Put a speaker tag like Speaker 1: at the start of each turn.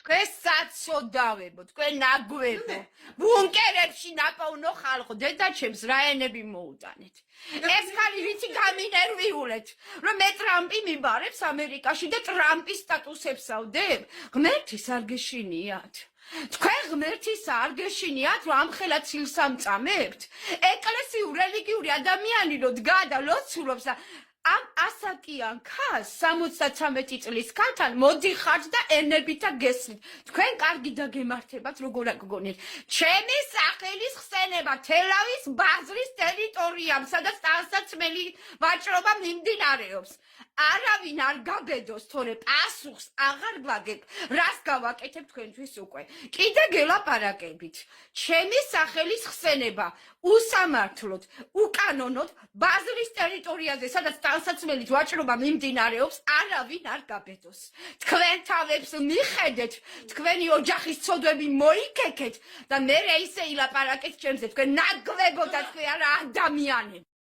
Speaker 1: თქვენ საცოდავებო, თქვენ ნაგვებო, ბუნკერებში ნაპოვნო ხალხო, დედაჩემს რა ენები მოუტანეთ. ეს ხალი ვიცი გამინერვიულეთ, რომ მე ტრამპი მიბარებს ამერიკაში და ტრამპის სტატუსებს ავდებ. ღმერთის არ გეშინიათ. თქვენ ღმერთის არ გეშინიათ, რომ ამხელა ცილს ამწამებთ. ეკლესიურ რელიგიური ადამიანი რო დგა და ლოცულობს და ამ ასაკიან ქალს 73 წლის ქალთან მოდიხართ და ენებითა გესმით. თქვენ კარგი დაგემართებათ როგორ გგონიათ. ჩემი სახელის ხსენება თელავის ბაზრის ტერიტორიამ, სადაც ტანსაცმელი ვაჭრობა მიმდინარეობს. არავინ არ გაბედოს, თორე პასუხს აღარ გვაგებ, რას გავაკეთებ თქვენთვის უკვე. კიდე გელაპარაკებით. ჩემი სახელის ხსენება უსამართლოდ, უკანონოდ ბაზრის ტერიტორიაზე, სადაც ტანსაცმელით ვაჭრობა მიმდინარეობს, არავინ არ გაბედოს. თქვენ თავებს მიხედეთ, თქვენი ოჯახის ცოდვები მოიქექეთ და მერე ისე ილაპარაკეთ ჩემზე, თქვენ ნაგლებო და თქვენ არა ადამიანები.